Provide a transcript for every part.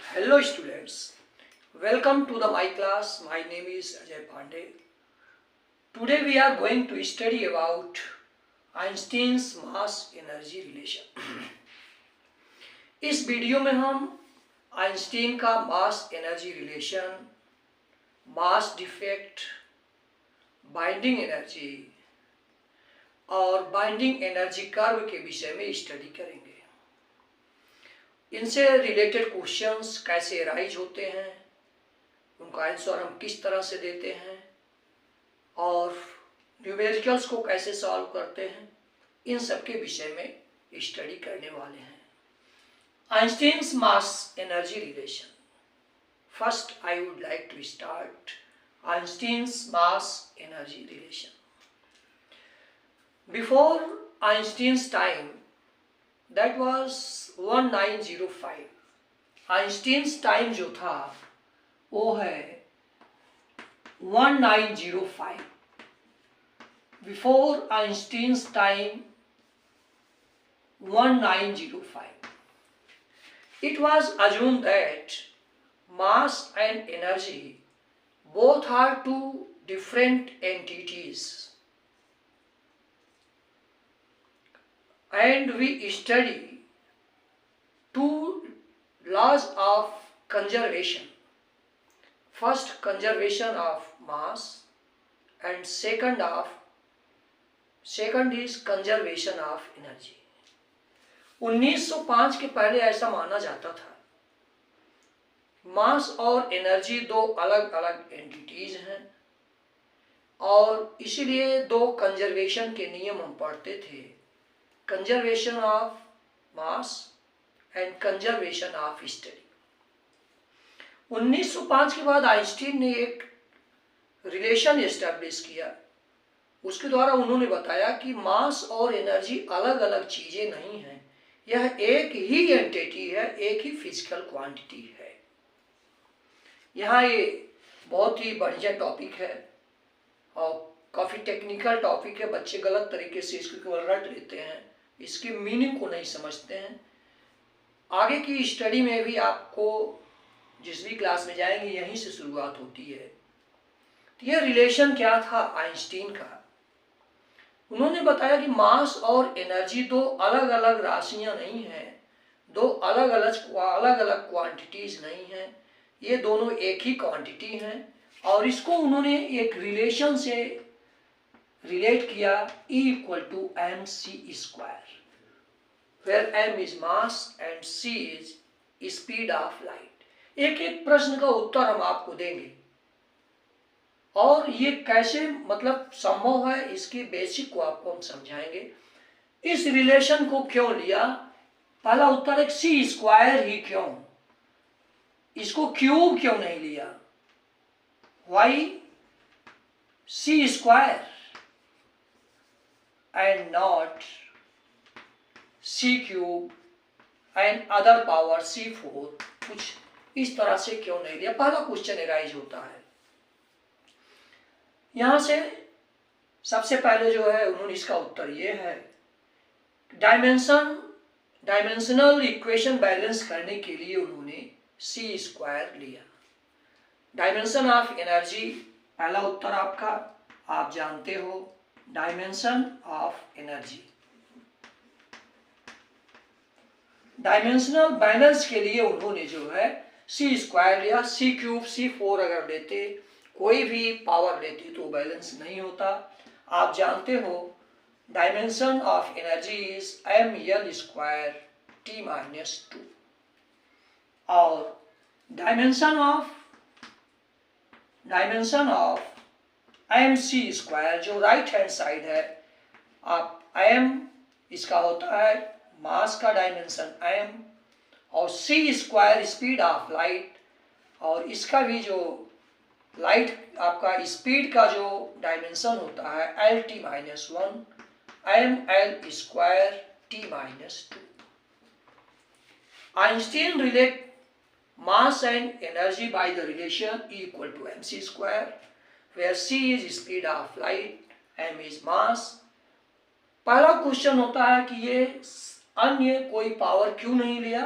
Hello students, welcome to my class. My name is Ajay Pandey. Today we are going to study about Einstein's mass energy relation. इस video में हम Einstein का मास energy relation, mass defect, binding energy और binding energy curve के विषय में study करेंगे। इनसे रिलेटेड क्वेश्चंस कैसे राइज होते हैं, उनका आंसर हम किस तरह से देते हैं और न्यूमेरिकल्स को कैसे सॉल्व करते हैं, इन सब के विषय में स्टडी करने वाले हैं। Einstein's mass energy relation. First I would like to start Einstein's mass energy relation. Before Einstein's time, that was 1905। Einstein's time जो था वो है 1905। Before Einstein's time 1905, it was assumed that mass and energy both are two different entities, and we study two laws of conservation. First, conservation of mass, and second is conservation of energy. 1905 के पहले ऐसा माना जाता था मास और energy दो अलग अलग एंटिटीज हैं और इसीलिए दो कंजर्वेशन के नियम हम पढ़ते थे, conservation of mass and conservation of study. 1905 के बाद आइंस्टीन ने एक रिलेशन एस्टैब्लिश किया। उसके द्वारा उन्होंने बताया कि मास और एनर्जी अलग अलग चीजें नहीं हैं, यह एक ही एंटिटी है, एक ही फिजिकल क्वांटिटी है। यहाँ ये बहुत ही बढ़िया टॉपिक है और काफ़ी टेक्निकल टॉपिक है। बच्चे गलत तरीके से इसको केवल रट लेते हैं, इसकी मीनिंग को नहीं समझते हैं। आगे की स्टडी में भी आपको जिस भी क्लास में जाएंगे यहीं से शुरुआत होती है। तो यह रिलेशन क्या था आइंस्टीन का? उन्होंने बताया कि मास और एनर्जी दो अलग अलग राशियां नहीं हैं, दो अलग अलग क्वांटिटीज नहीं हैं, ये दोनों एक ही क्वांटिटी हैं। और इसको उन्होंने एक रिलेशन से रिलेट किया, E = mc², where m is mass and c is speed of light। एक एक प्रश्न का उत्तर हम आपको देंगे और ये कैसे मतलब संभव है, इसकी बेसिक को आपको हम समझाएंगे। इस रिलेशन को क्यों लिया? पहला उत्तर एक c² ही क्यों, इसको क्यूब क्यों नहीं लिया? Why c² and not c³ and other power c4, कुछ इस तरह से क्यों नहीं लिया? पहला क्वेश्चन एराइज होता है। यहां से सबसे पहले जो है उन्होंने इसका उत्तर ये है, डायमेंशनल इक्वेशन बैलेंस करने के लिए उन्होंने c² लिया। डायमेंशन ऑफ एनर्जी, पहला उत्तर आपका आप जानते हो, dimension of energy. Dimensional balance के लिए उन्होंने जो है c² लिया। c³ c4 अगर लेते, कोई भी पावर लेते तो बैलेंस नहीं होता। आप जानते हो dimension of energy is ml² t-2 और डायमेंशन ऑफ mc² जो राइट हैंड साइड है, आप m इसका होता है मास का डायमेंशन m और c² स्पीड ऑफ लाइट, और इसका भी जो लाइट आपका स्पीड का जो डायमेंशन होता है lt-1 ml² t-2। Einstein relate mass and energy by the relation E = mc², where c is speed of light, m is mass। पहला क्वेश्चन होता है कि ये अन्य कोई पावर क्यों नहीं लिया?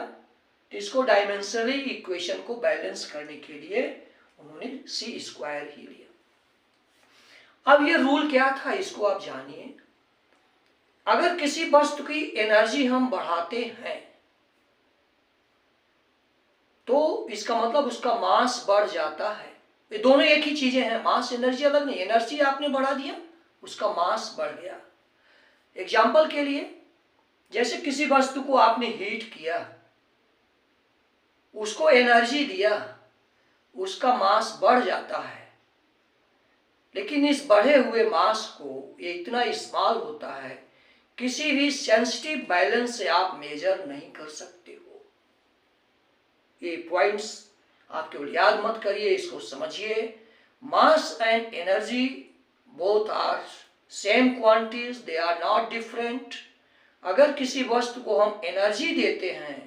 इसको डायमेंशनली इक्वेशन को बैलेंस करने के लिए उन्होंने c² ही लिया। अब ये रूल क्या था, इसको आप जानिए। अगर किसी वस्तु की एनर्जी हम बढ़ाते हैं तो इसका मतलब उसका मास बढ़ जाता है। ये दोनों एक ही चीजें हैं, मास एनर्जी अलग नहीं। एनर्जी आपने बढ़ा दिया, उसका मास बढ़ गया। एग्जाम्पल के लिए, जैसे किसी वस्तु को आपने हीट किया, उसको एनर्जी दिया, उसका मास बढ़ जाता है। लेकिन इस बढ़े हुए मास को ये इतना इस्तेमाल होता है, किसी भी सेंसिटिव बैलेंस से आप मेजर नहीं कर सकते हो। ये पॉइंट्स आप केवल याद मत करिए, इसको समझिए। Mass and energy both are same quantities, they are not different. अगर किसी वस्तु को हम एनर्जी देते हैं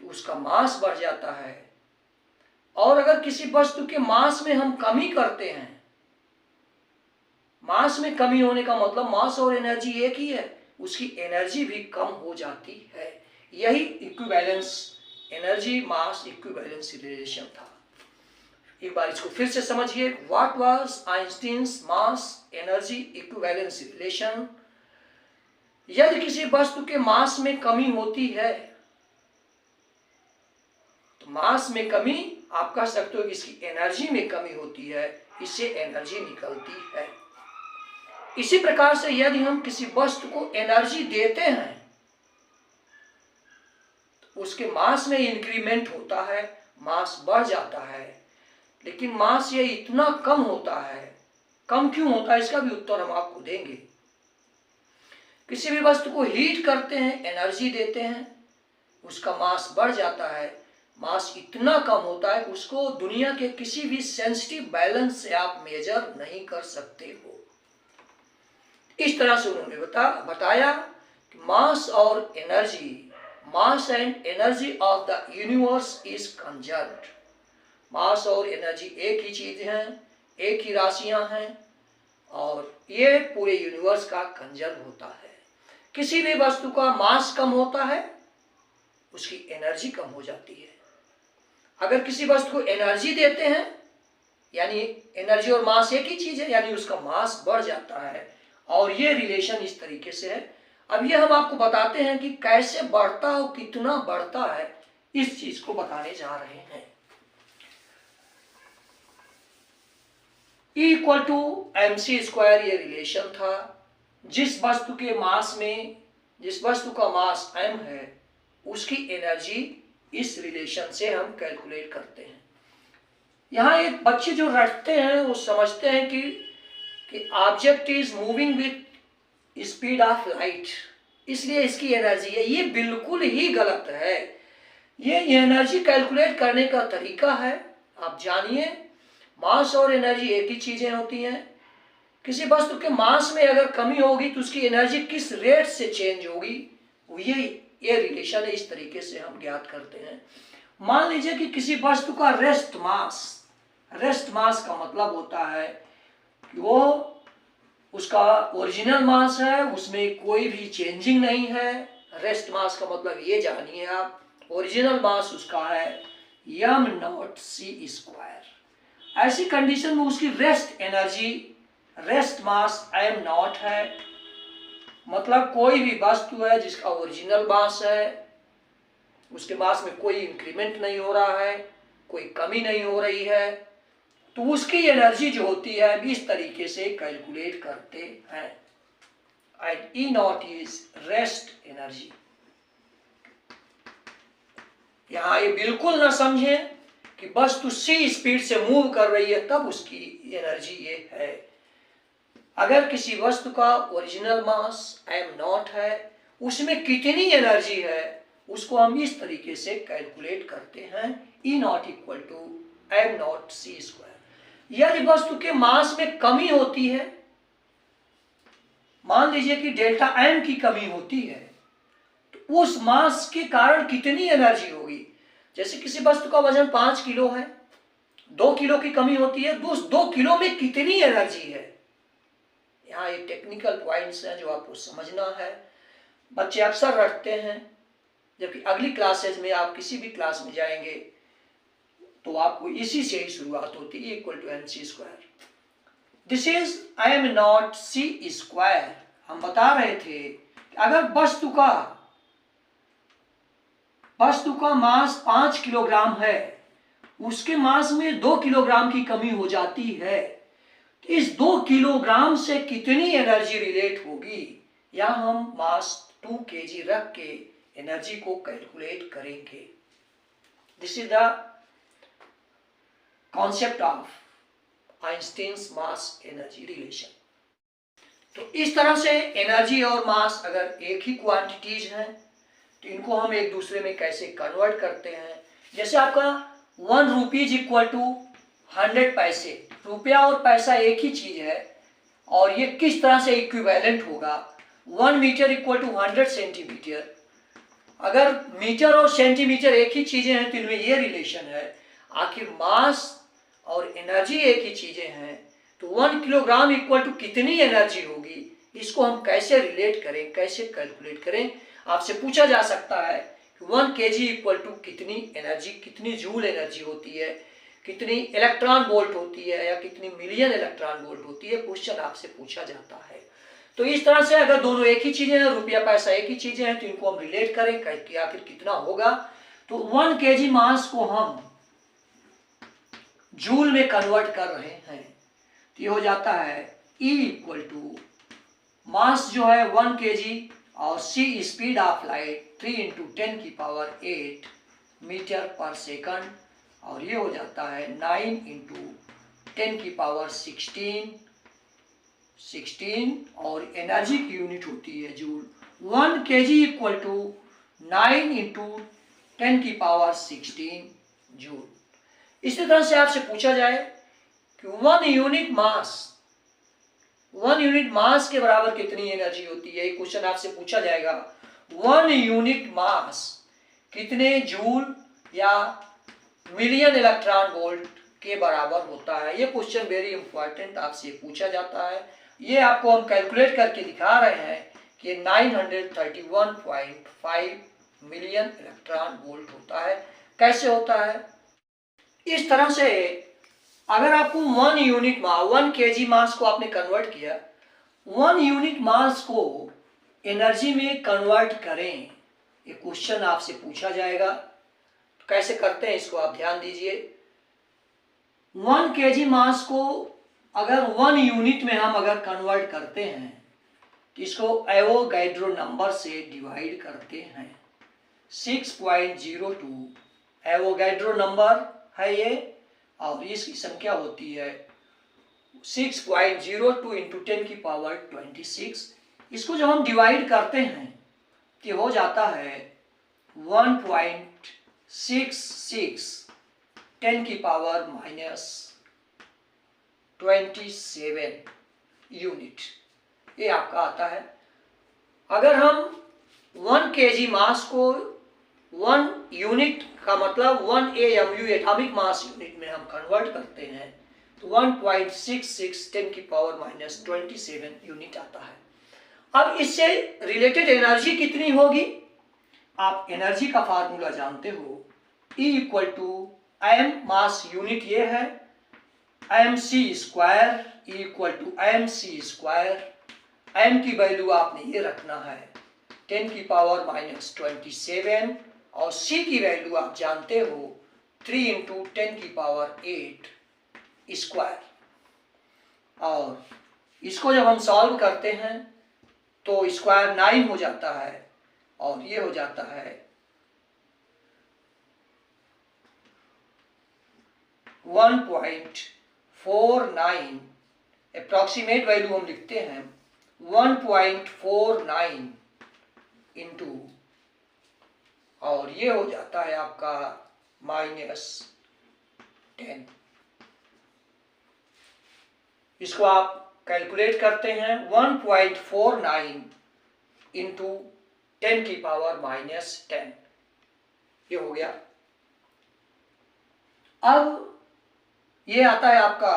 तो उसका मास बढ़ जाता है, और अगर किसी वस्तु के मास में हम कमी करते हैं, मास में कमी होने का मतलब मास और एनर्जी एक ही है, उसकी एनर्जी भी कम हो जाती है। यही इक्विवेलेंस, एनर्जी मास इक्विवेलेंस रिलेशन था। एक बार इसको फिर से समझिए। What was Einstein's mass energy equivalence relation? यदि किसी वस्तु के मास में कमी होती है तो मास में कमी, आप कह सकते हो कि इसकी एनर्जी में कमी होती है, इससे एनर्जी निकलती है। इसी प्रकार से यदि हम किसी वस्तु को एनर्जी देते हैं तो उसके मास में इंक्रीमेंट होता है, मास बढ़ जाता है। लेकिन मास ये इतना कम होता है, कम क्यों होता है इसका भी उत्तर हम आपको देंगे। किसी भी वस्तु को हीट करते हैं, एनर्जी देते हैं, उसका मास बढ़ जाता है, मास इतना कम होता है कि उसको दुनिया के किसी भी सेंसिटिव बैलेंस से आप मेजर नहीं कर सकते हो। इस तरह से उन्होंने बताया कि मास और energy, mass and energy of the universe is conserved. Mass और एनर्जी एक ही चीज है, एक ही राशियां हैं, और ये पूरे यूनिवर्स का कंजर्व होता है। किसी भी वस्तु का मास कम होता है, उसकी एनर्जी कम हो जाती है। अगर किसी वस्तु को एनर्जी देते हैं, यानी एनर्जी और मास एक ही चीज है, यानी उसका मास बढ़ जाता है। और ये रिलेशन इस तरीके से है। अब ये हम आपको बताते हैं कि कैसे बढ़ता और कितना बढ़ता है, इस चीज को बताने जा रहे हैं। E=mc² ये रिलेशन था। जिस वस्तु के मास में, जिस वस्तु का मास m है, उसकी एनर्जी इस रिलेशन से हम कैलकुलेट करते हैं। यहाँ एक बच्चे जो रटते हैं वो समझते हैं कि object is moving with speed of light, इसलिए इसकी एनर्जी है। ये बिल्कुल ही गलत है। ये एनर्जी कैलकुलेट करने का तरीका है, आप जानिए। मास और एनर्जी एक ही चीजें होती हैं। किसी वस्तु के मास में अगर कमी होगी तो उसकी एनर्जी किस रेट से चेंज होगी, ये रिलेशन है। इस तरीके से हम ज्ञात करते हैं। मान लीजिए कि किसी वस्तु का रेस्ट मास का मतलब होता है कि वो उसका ओरिजिनल मास है, उसमें कोई भी चेंजिंग नहीं है। रेस्ट मास का मतलब ये जानिए आप, ओरिजिनल मास उसका है m0c²। ऐसी कंडीशन में उसकी rest energy, rest mass m0 है। मतलब कोई भी वस्तु है जिसका ओरिजिनल मास है, उसके मास में कोई इंक्रीमेंट नहीं हो रहा है, कोई कमी नहीं हो रही है, तो उसकी एनर्जी जो होती है इस तरीके से कैलकुलेट करते हैं। And E0 is rest energy. यहां ये बिल्कुल ना समझें कि वस्तु c स्पीड से मूव कर रही है तब उसकी एनर्जी ये है। अगर किसी वस्तु का ओरिजिनल मास m0 है, उसमें कितनी एनर्जी है उसको हम इस तरीके से कैलकुलेट करते हैं। E0 = m0c²। यदि वस्तु के मास में कमी होती है, मान लीजिए कि डेल्टा m की कमी होती है, तो उस मास के कारण कितनी एनर्जी होगी। जैसे किसी वस्तु का वजन 5 किलो है, 2 किलो की कमी होती है, 2 किलो में कितनी एनर्जी है। यहाँ ये टेक्निकल पॉइंट्स हैं जो आपको समझना है। बच्चे अक्सर रटते हैं जबकि अगली क्लासेज में आप किसी भी क्लास में जाएंगे तो आपको इसी से ही शुरुआत होती है, equal to M C square. This is M not C square. हम बता रहे थे कि अगर वस्तु का मास 5 किलोग्राम है, उसके मास में 2 किलोग्राम की कमी हो जाती है, तो इस 2 किलोग्राम से कितनी एनर्जी रिलेट होगी, या हम मास 2 kg रख के एनर्जी को कैलकुलेट करेंगे। This is the concept of Einstein's mass energy relation. तो इस तरह से एनर्जी और मास अगर एक ही क्वांटिटीज हैं तो इनको हम एक दूसरे में कैसे कन्वर्ट करते हैं। जैसे आपका 1 रुपीज इक्वल टू 100 पैसे, रुपया और पैसा एक ही चीज है, और ये किस तरह से इक्विवेलेंट होगा। 1 मीटर इक्वल टू 100 सेंटीमीटर। अगर मीटर और सेंटीमीटर एक ही चीजें हैं तो इनमें ये रिलेशन है। आखिर मास और एनर्जी एक ही चीजें हैं तो 1 किलोग्राम इक्वल टू कितनी एनर्जी होगी, इसको हम कैसे रिलेट करें, कैसे कैलकुलेट करें। आपसे पूछा जा सकता है कि 1 kg इक्वल टू कितनी एनर्जी, कितनी जूल एनर्जी होती है, कितनी इलेक्ट्रॉन वोल्ट होती है, या कितनी मिलियन इलेक्ट्रॉन वोल्ट होती है, क्वेश्चन आपसे पूछा जाता है। तो इस तरह से अगर दोनों एक ही चीजें हैं, रुपया पैसा एक ही चीजें हैं, तो इनको हम रिलेट करें कि आखिर कितना होगा। तो 1 kg मास को हम जूल में कन्वर्ट कर रहे हैं, तो ये हो जाता है E इक्वल टू मास जो है 1 kg और C speed of light 3 × 10⁸ metre पर सेकंड, और ये हो जाता है 9 × 10⁻16 और एनर्जी की यूनिट होती है joule. 1 kg equal to 9 × 10⁻16 joule. इसी तरह से आपसे पूछा जाए कि 1 यूनिट मास के बराबर कितनी एनर्जी होती है, क्वेश्चन आपसे पूछा जाएगा। 1 यूनिट मास कितने जूल या मिलियन इलेक्ट्रॉन वोल्ट के बराबर होता है, ये क्वेश्चन वेरी इंपॉर्टेंट आपसे पूछा जाता है। ये आपको हम कैलकुलेट करके दिखा रहे हैं कि 931.5 मिलियन इलेक्ट्रॉन वोल्ट होता है। कैसे होता है? इस तरह से अगर आपको 1 यूनिट मास, 1 kg मास को आपने कन्वर्ट किया, 1 यूनिट मास को एनर्जी में कन्वर्ट करें, ये क्वेश्चन आपसे पूछा जाएगा। तो कैसे करते हैं इसको आप ध्यान दीजिए। 1 kg मास को अगर 1 यूनिट में हम अगर कन्वर्ट करते हैं तो इसको एवोगैड्रो नंबर से डिवाइड करते हैं। 6.02 एवोगैड्रो नंबर है ये, और इसकी संख्या होती है 6.02 × 10⁻26। इसको जब हम डिवाइड करते हैं तो हो जाता है 1.66 10⁻27 यूनिट, ये आपका आता है। अगर हम 1 kg मास को 1 यूनिट का मतलब 1 AMU एटॉमिक मास यूनिट में हम कन्वर्ट करते हैं तो 1.66 10⁻27 यूनिट आता है। अब इससे रिलेटेड एनर्जी कितनी होगी, आप एनर्जी का फार्मूला जानते हो। E equal to M, mass unit ये है, mc square, E equal to mc square. m की वैल्यू आपने ये रखना है 10⁻27, और c की वैल्यू आप जानते हो 3 × 10⁸8 स्क्वायर। और इसको जब हम सॉल्व करते हैं तो स्क्वायर 9 हो जाता है, और ये हो जाता है 1.49, अप्रॉक्सीमेट वैल्यू हम लिखते हैं 1.49 इंटू, और ये हो जाता है आपका -10। इसको आप कैलकुलेट करते हैं 1.49 इंटू 10⁻10, ये हो गया। अब ये आता है आपका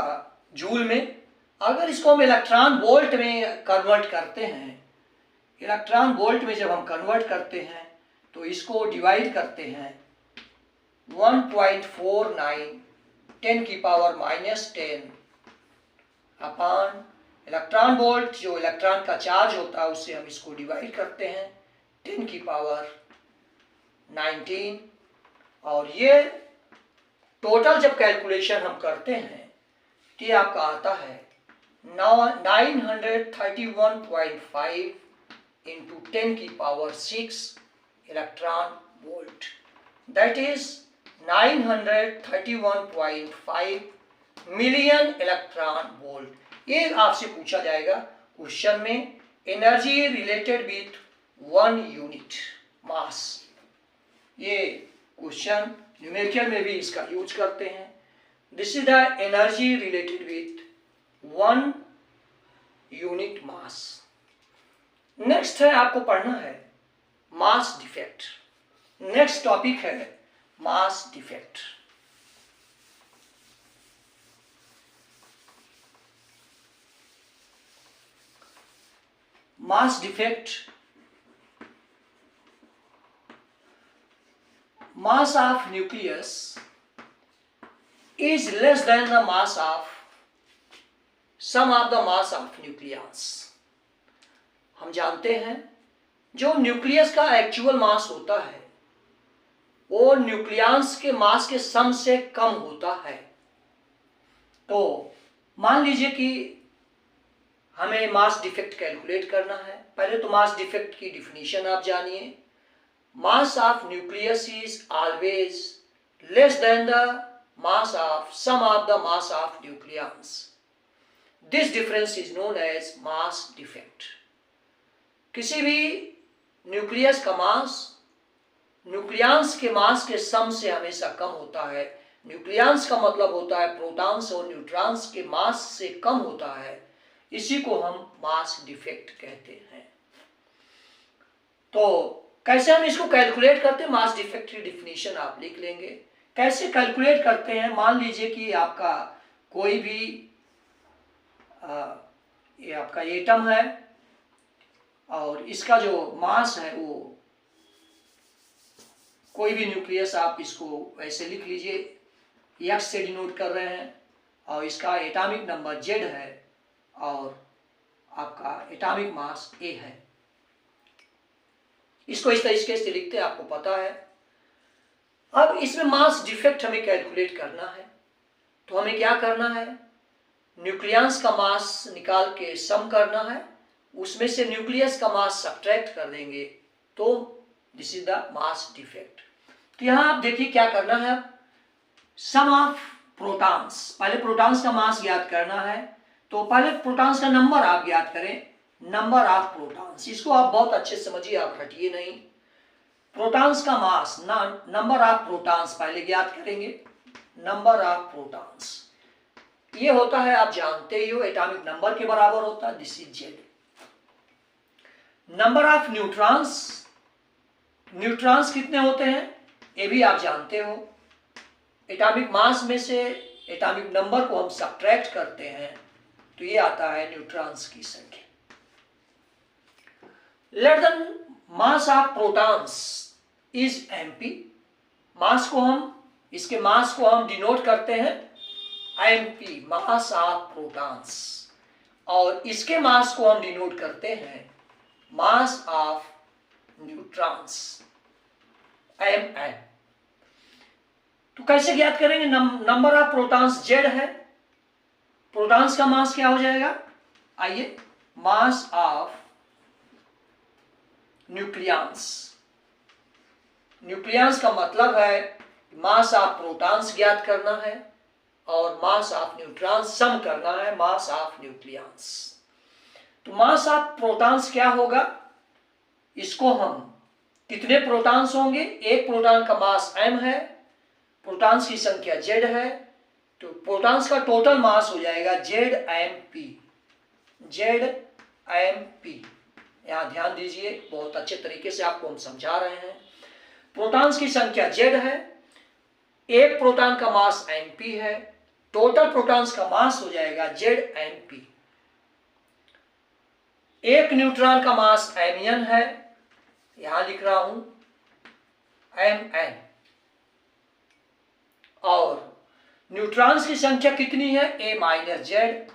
जूल में। अगर इसको हम इलेक्ट्रॉन वोल्ट में कन्वर्ट करते हैं, इलेक्ट्रॉन वोल्ट में जब हम कन्वर्ट करते हैं तो इसको डिवाइड करते हैं 1.49 10⁻⁻10 अपान इलेक्ट्रॉन वोल्ट, जो इलेक्ट्रॉन का चार्ज होता है उससे हम इसको डिवाइड करते हैं 10⁻19। और ये टोटल जब कैलकुलेशन हम करते हैं तो ये आपका आता है 931.5 into 10⁻6 electron volt, that is 931.5 million electron volt. ये आपसे पूछा जाएगा क्वेश्चन में, energy related with 1 unit mass. ये क्वेश्चन न्यूमेरिकल में भी इसका यूज करते हैं। This is the energy related with 1 unit mass. Next है, आपको पढ़ना है मास डिफेक्ट। नेक्स्ट टॉपिक है mass defect. Mass defect, mass of nucleus is less than the mass of sum of the mass of nucleus। हम जानते हैं जो nucleus का एक्चुअल मास होता है वो न्यूक्लियस के मास के सम से कम होता है। तो मान लीजिए कि हमें मास डिफेक्ट कैलकुलेट करना है। पहले तो मास डिफेक्ट की डिफिनीशन आप जानिए। Mass of nucleus is always less than the mass of sum of the mass of nucleons. This difference is known as mass defect। किसी भी न्यूक्लियस का मास न्यूक्लियंस के मास के सम से हमेशा कम होता है। न्यूक्लियंस का मतलब होता है प्रोटॉन्स और न्यूट्रॉन्स के मास से कम होता है, इसी को हम मास डिफेक्ट कहते हैं। तो कैसे हम इसको कैलकुलेट करते हैं, मास डिफेक्ट की डिफिनीशन आप लिख लेंगे। कैसे कैलकुलेट करते हैं, मान लीजिए कि आपका कोई भी ये आपका एटम है और इसका जो मास है वो कोई भी न्यूक्लियस, आप इसको ऐसे लिख लीजिए, एक्स से डिनोट कर रहे हैं और इसका एटॉमिक नंबर जेड है और आपका एटॉमिक मास ए है। इसको इस तरीके से लिखते हैं, आपको पता है। अब इसमें मास डिफेक्ट हमें कैलकुलेट करना है, तो हमें क्या करना है, न्यूक्लियस का मास निकाल के सम करना है, उसमें से न्यूक्लियस का मास सब्ट्रैक्ट कर देंगे, तो this is the mass defect. तो यहां आप देखिए क्या करना है, सम ऑफ प्रोटॉन्स, पहले प्रोटॉन्स का मास ज्ञात करना है। तो पहले प्रोटॉन्स का नंबर आप ज्ञात करें, नंबर ऑफ प्रोटॉन्स। इसको आप बहुत अच्छे से समझिए, आप हटिए नहीं। प्रोटॉन्स का मास नंबर ऑफ प्रोटॉन्स पहले ज्ञात करेंगे, नंबर ऑफ प्रोटॉन्स ये होता है, आप जानते ही हो, एटॉमिक नंबर के बराबर होता है, this is Z. Number of neutrons, neutrons कितने होते हैं ये भी आप जानते हो। एटॉमिक मास में से एटॉमिक नंबर को हम सब्ट्रैक्ट करते हैं तो ये आता है न्यूट्रॉन्स की संख्या। Let the mass of protons is mp। मास को हम, इसके मास को हम डिनोट करते हैं mp, मास ऑफ प्रोटॉन्स, और इसके मास को हम डिनोट करते हैं मास ऑफ न्यूट्रॉन्स mm। तो कैसे ज्ञात करेंगे, नंबर ऑफ प्रोटॉन्स जेड है, प्रोटॉन्स का मास क्या हो जाएगा, आइए, मास ऑफ न्यूक्लियंस। न्यूक्लियंस का मतलब है मास ऑफ प्रोटॉन्स ज्ञात करना है और मास ऑफ न्यूट्रॉन्स सम करना है, मास ऑफ न्यूक्लियंस। तो मास ऑफ प्रोटॉन्स क्या होगा, इसको हम, कितने प्रोटॉन्स होंगे, एक प्रोटॉन का मास m है, प्रोटॉन्स की संख्या z है, तो प्रोटॉन्स का टोटल मास हो जाएगा ZmP। ZmP यहां ध्यान दीजिए, बहुत अच्छे तरीके से आपको हम समझा रहे हैं। प्रोटॉन्स की संख्या z है, एक प्रोटॉन का मास mp है, टोटल प्रोटॉन्स का मास हो जाएगा Zmp। एक न्यूट्रॉन का मास mn है, यहां लिख रहा हूं, Mn, और न्यूट्रॉन्स की संख्या कितनी है, A minus Z.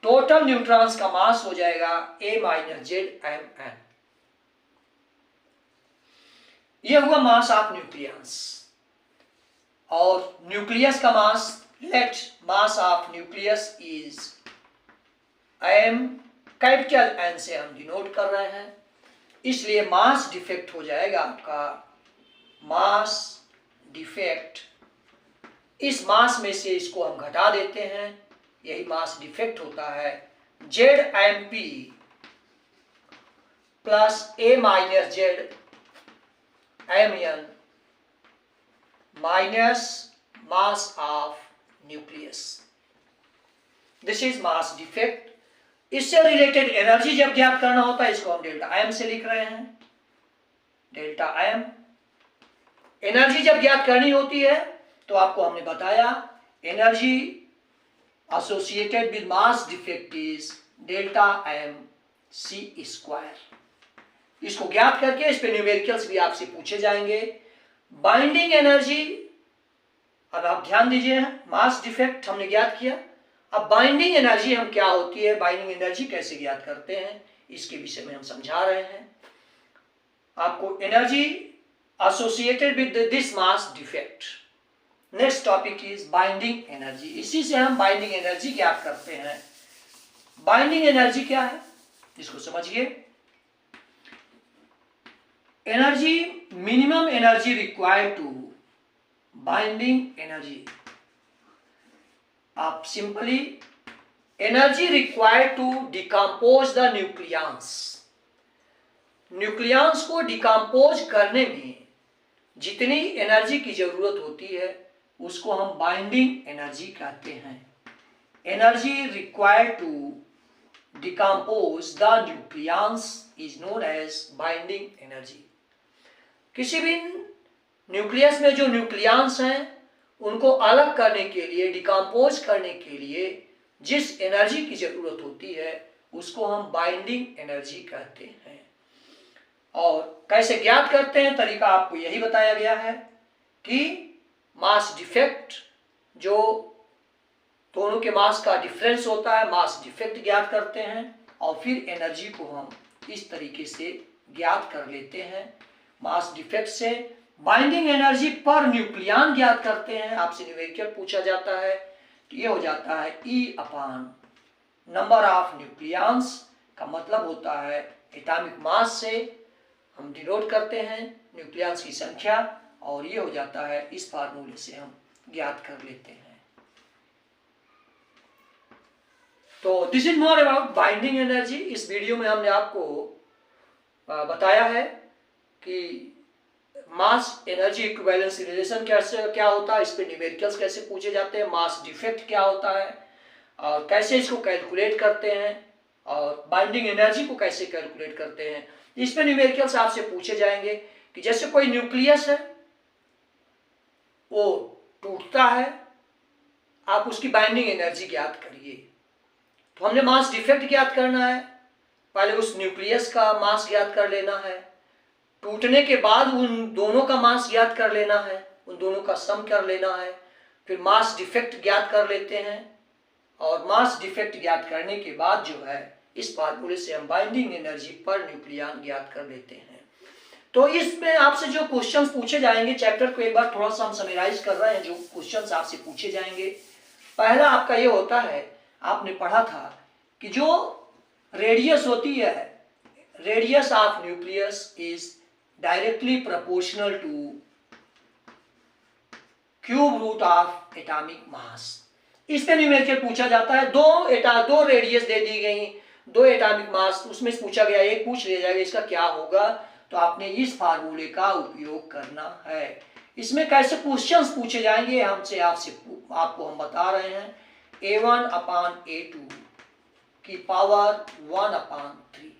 Total neutrons का मास हो जाएगा A माइनस जेड Mn। यह हुआ मास ऑफ न्यूक्लियस। और न्यूक्लियस का mass, let mass of nucleus is M, capital N से हम डिनोट कर रहे हैं, इसलिए मास डिफेक्ट हो जाएगा आपका मास डिफेक्ट। इस मास में से इसको हम घटा देते हैं, यही मास डिफेक्ट होता है। ZMP plus A minus Z Mn minus mass of nucleus, this is mass defect. इससे रिलेटेड एनर्जी जब ज्ञात करना होता है, इसको हम डेल्टा M से लिख रहे हैं, डेल्टा M। एनर्जी जब ज्ञात करनी होती है तो आपको हमने बताया energy associated with mass defect is delta M C square. इसको ज्ञात करके इस पे न्यूमेरिकल्स भी आपसे पूछे जाएंगे। बाइंडिंग एनर्जी, अब आप ध्यान दीजिए, मास डिफेक्ट हमने ज्ञात किया। अब बाइंडिंग एनर्जी हम क्या होती है, बाइंडिंग एनर्जी कैसे ज्ञात करते हैं, इसके विषय में हम समझा रहे हैं आपको। Energy associated with this mass defect. Next topic is binding energy. इसी से हम बाइंडिंग एनर्जी ज्ञात करते हैं। बाइंडिंग एनर्जी क्या है, इसको समझिए। Energy, minimum energy required to binding energy. आप simply energy required to decompose the nucleus. Nucleus को डिकम्पोज करने में जितनी एनर्जी की जरूरत होती है उसको हम बाइंडिंग एनर्जी कहते हैं। Energy required to decompose the nucleus is known as binding energy. किसी भी न्यूक्लियस में जो न्यूक्लियस हैं उनको अलग करने के लिए, डिकम्पोज करने के लिए जिस एनर्जी की जरूरत होती है उसको हम बाइंडिंग एनर्जी कहते हैं। और कैसे ज्ञात करते हैं, तरीका आपको यही बताया गया है कि मास डिफेक्ट, जो दोनों के मास का डिफरेंस होता है, मास डिफेक्ट ज्ञात करते हैं और फिर एनर्जी को हम इस तरीके से ज्ञात कर लेते हैं। मास डिफेक्ट से बाइंडिंग एनर्जी पर न्यूक्लियन ज्ञात करते हैं। आपसे न्यूमेरिकल पूछा जाता है तो ये हो जाता है E upon number of nucleons, का मतलब होता है एटॉमिक मास से हम डिनोट करते हैं न्यूक्लियंस की संख्या, और ये हो जाता है, इस फार्मूले से हम ज्ञात कर लेते हैं। तो this is more about binding energy. इस वीडियो में हमने आपको बताया है कि मास एनर्जी इक्विवेलेंस रिलेशन क्या होता है, इस पे न्यूमेरिकल्स कैसे पूछे जाते हैं, मास डिफेक्ट क्या होता है और कैसे इसको कैलकुलेट करते हैं, और बाइंडिंग एनर्जी को कैसे कैलकुलेट करते हैं। इस पे न्यूमेरिकल्स आपसे पूछे जाएंगे कि जैसे कोई न्यूक्लियस है वो टूटता है, आप उसकी बाइंडिंग एनर्जी ज्ञात करिए। तो हमने मास डिफेक्ट ज्ञात करना है, पहले उस न्यूक्लियस का मास ज्ञात कर लेना है, टूटने के बाद उन दोनों का मास ज्ञात कर लेना है, उन दोनों का सम कर लेना है, फिर मास डिफेक्ट ज्ञात कर लेते हैं, और मास डिफेक्ट ज्ञात करने के बाद जो है इस फार्मूले से हम बाइंडिंग एनर्जी पर न्यूक्लियन ज्ञात कर लेते हैं। तो इसमें आपसे जो क्वेश्चंस पूछे जाएंगे, चैप्टर को एक बार थोड़ा सा हम समराइज कर रहे हैं, जो क्वेश्चंस आपसे पूछे जाएंगे। पहला आपका ये होता है, आपने पढ़ा था कि जो रेडियस होती है, radius of nucleus is directly proportional to cube root of atomic mass. इस पे न्यूमेरिकल पूछा जाता है। दो रेडियस दे दी गई, दो एटॉमिक मास, उसमें पूछा गया, एक पूछ लिया जाएगा इसका क्या होगा, तो आपने इस फार्मूले का उपयोग करना है। इसमें कैसे क्वेश्चंस पूछे जाएंगे हमसे, आपको हम बता रहे हैं। A1 अपान A2 की पावर 1 अपान 3,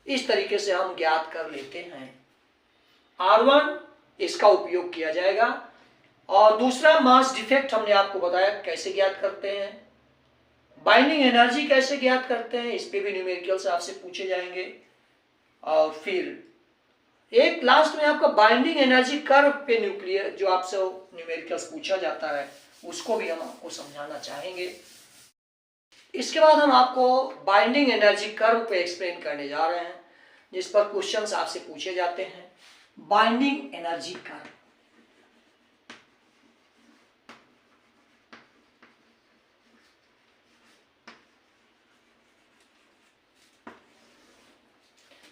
इस तरीके से हम ज्ञात कर लेते हैं। R1 इसका उपयोग किया जाएगा। और दूसरा मास डिफेक्ट हमने आपको बताया कैसे ज्ञात करते हैं। बाइंडिंग एनर्जी कैसे ज्ञात करते हैं, इस पे भी न्यूमेरिकल्स आपसे पूछे जाएंगे। और फिर एक लास्ट में आपका बाइंडिंग एनर्जी कर्व पे न्यूक्लियर जो आपसे न्यूमेरिकल्स पूछा जाता है उसको भी हम आपको समझाना चाहेंगे। इसके बाद हम आपको बाइंडिंग एनर्जी कर्व पे एक्सप्लेन करने जा रहे हैं, जिस पर क्वेश्चंस आपसे पूछे जाते हैं। बाइंडिंग एनर्जी कर्व,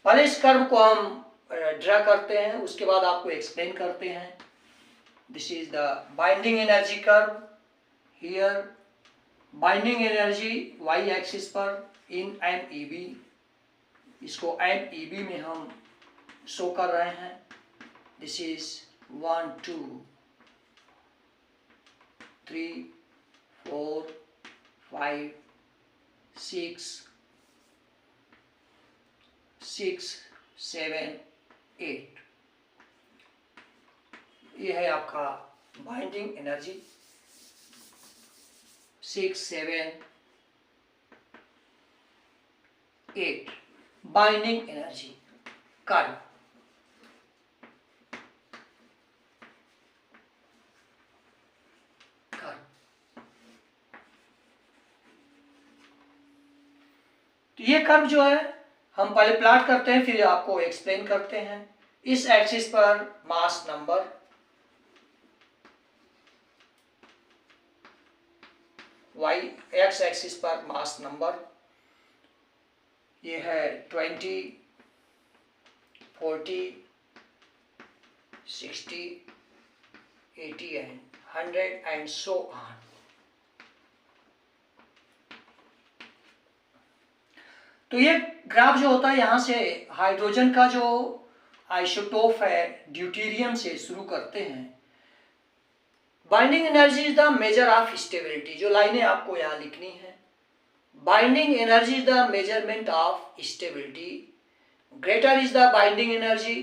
पहले इस कर्व को हम ड्रा करते हैं, उसके बाद आपको एक्सप्लेन करते हैं। This is the binding energy curve. Here binding energy Y axis पर इन MeV, इसको MeV में हम शो कर रहे हैं। दिस इज 1 2 3 4 5 6 6 7 8, ये है आपका binding energy 6 7 8 binding energy curve. तो ये कर्व जो है हम पहले प्लॉट करते हैं, फिर आपको एक्सप्लेन करते हैं। इस एक्सिस पर mass number, Y X axis पर मास नंबर, ये है 20 40 60 80 एंड 100 एंड सो ऑन। तो ये ग्राफ जो होता है, यहाँ से हाइड्रोजन का जो आइसोटोप है ड्यूटेरियम से शुरू करते हैं। Binding energy is the measure of stability, जो लाइनें आपको यहाँ लिखनी है। Binding energy is the measurement of stability, greater is the binding energy,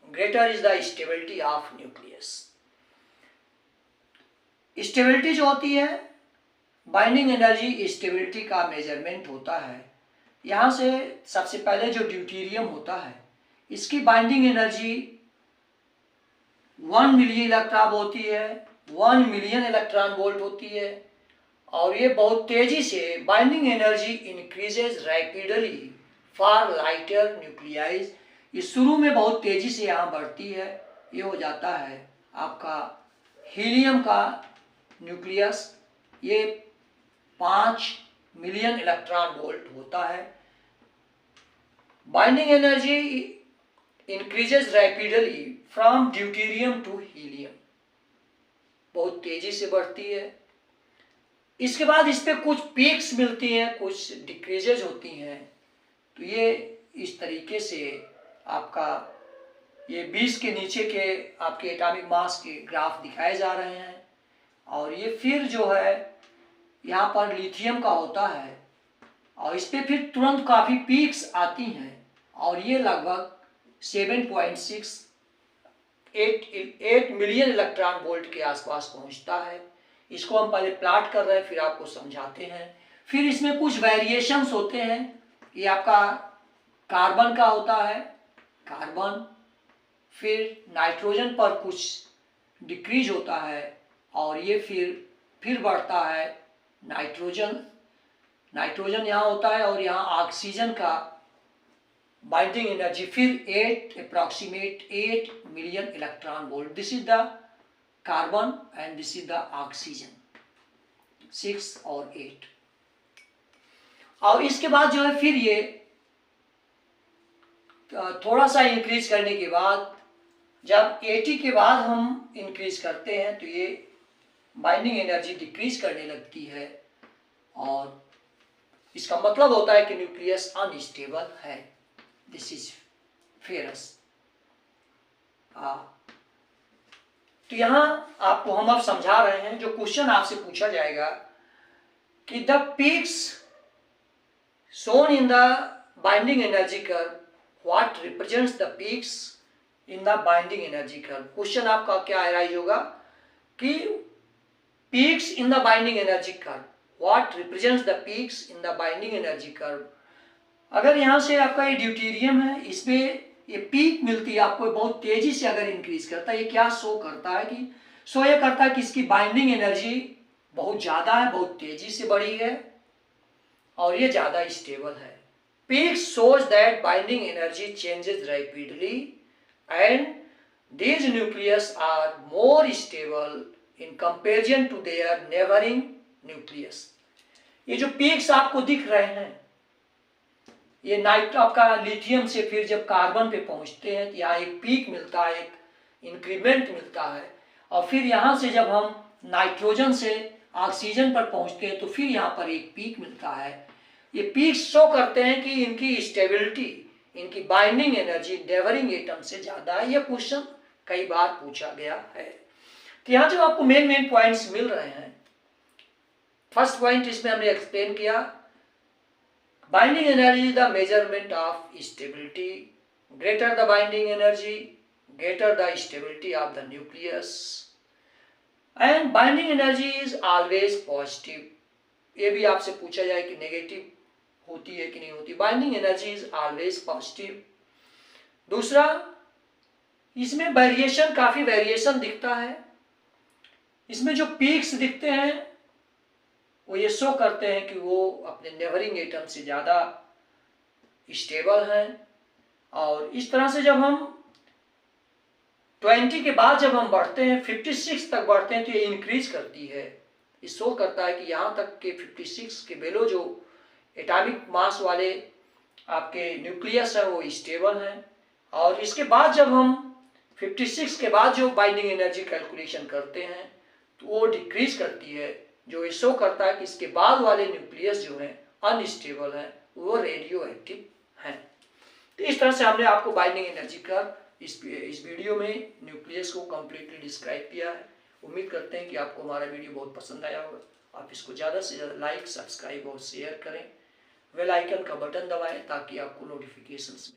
greater is the stability of nucleus. Stability जो होती है, बाइंडिंग एनर्जी स्टेबिलिटी का मेजरमेंट होता है। यहाँ से सबसे पहले जो ड्यूटेरियम होता है, इसकी बाइंडिंग एनर्जी 1 मिलियन इलेक्ट्रॉन होती है, 1 मिलियन इलेक्ट्रॉन वोल्ट होती है। और ये बहुत तेजी से binding energy increases rapidly for lighter nuclei, ये शुरू में बहुत तेजी से यहाँ बढ़ती है। ये हो जाता है आपका हीलियम का न्यूक्लियस, ये 5 मिलियन इलेक्ट्रॉन वोल्ट होता है। Binding energy increases rapidly from deuterium to helium, बहुत तेजी से बढ़ती है। इसके बाद इस पे कुछ पीक्स मिलती हैं, कुछ डिक्रीजेज होती हैं। तो ये इस तरीके से आपका ये 20 के नीचे के आपके एटॉमिक मास के ग्राफ दिखाए जा रहे हैं। और ये फिर जो है यहाँ पर लिथियम का होता है, और इस पे फिर तुरंत काफ़ी पीक्स आती हैं, और ये लगभग 7.68 मिलियन इलेक्ट्रॉन वोल्ट के आसपास पहुंचता है। इसको हम पहले प्लॉट कर रहे हैं, फिर आपको समझाते हैं। फिर इसमें कुछ वेरिएशंस होते हैं। ये आपका कार्बन का होता है, कार्बन, फिर नाइट्रोजन पर कुछ डिक्रीज होता है, और ये फिर बढ़ता है नाइट्रोजन। नाइट्रोजन यहाँ होता है, और यहाँ ऑक्सीजन का बाइंडिंग एनर्जी फिर approximate 8 million electron volt. This is the carbon and this is the oxygen, 6 और 8। और इसके बाद जो है फिर ये थोड़ा सा इंक्रीज करने के बाद, जब 80 के बाद हम इंक्रीज करते हैं, तो ये बाइंडिंग एनर्जी डिक्रीज करने लगती है, और इसका मतलब होता है कि न्यूक्लियस अनस्टेबल है। This is ferrous. तो यहाँ आपको हम अब समझा रहे हैं, जो क्वेश्चन आपसे पूछा जाएगा कि the peaks shown in the binding energy curve, what represents the peaks in the binding energy curve। Question आपका क्या अराइज होगा कि peaks in the binding energy curve, what represents the peaks in the binding energy curve। अगर यहाँ से आपका ये deuterium है, इसमें ये पीक मिलती है आपको बहुत तेजी से अगर इंक्रीज करता है, ये क्या शो करता है कि ये करता है कि इसकी बाइंडिंग एनर्जी बहुत ज़्यादा है, बहुत तेजी से बढ़ी है और ये ज़्यादा स्टेबल है। Peak shows that binding energy changes rapidly and these nucleus are more stable in comparison to their neighboring nucleus। ये जो पीक्स आपको दिख रहे हैं, ये नाइट आपका लिथियम से फिर जब कार्बन पे पहुंचते हैं तो यहाँ एक पीक मिलता है, एक इंक्रीमेंट मिलता है, और फिर यहाँ से जब हम नाइट्रोजन से ऑक्सीजन पर पहुंचते हैं तो फिर यहाँ पर एक पीक मिलता है। ये पीक शो करते हैं कि इनकी स्टेबिलिटी, इनकी बाइंडिंग एनर्जी नेबरिंग एटम से ज़्यादा है। यह क्वेश्चन कई बार पूछा गया है। तो यहाँ जो आपको मेन पॉइंट्स मिल रहे हैं, फर्स्ट पॉइंट इसमें हमने एक्सप्लेन किया, binding energy the measurement of stability, greater the binding energy greater the stability of the nucleus, and binding energy is always positive. ये भी आपसे पूछा जाए कि नेगेटिव होती है कि नहीं होती, binding energy is always positive. दूसरा, इसमें वेरिएशन, काफी वेरिएशन दिखता है। इसमें जो पीक्स दिखते हैं वो ये शो करते हैं कि वो अपने नेबरिंग एटम से ज्यादा स्टेबल हैं, और इस तरह से जब हम 20 के बाद जब हम बढ़ते हैं 56 तक बढ़ते हैं तो ये इंक्रीज करती है। ये शो करता है कि यहाँ तक के 56 के बेलो जो एटॉमिक मास वाले आपके न्यूक्लियस है वो स्टेबल हैं, और इसके बाद जब हम 56 के बाद जो बाइंडिंग एनर्जी कैलकुलेशन करते हैं तो वो डिक्रीज करती है, जो ये शो करता है कि इसके बाद वाले न्यूक्लियस जो हैं अनस्टेबल हैं, वो रेडियो एक्टिव हैं। तो इस तरह से हमने आपको बाइंडिंग एनर्जी का इस वीडियो में न्यूक्लियस को कम्प्लीटली डिस्क्राइब किया है। उम्मीद करते हैं कि आपको हमारा वीडियो बहुत पसंद आया होगा। आप इसको ज़्यादा से ज़्यादा लाइक, सब्सक्राइब और शेयर करें। बेल आइकन का बटन दबाएं ताकि आपको नोटिफिकेशंस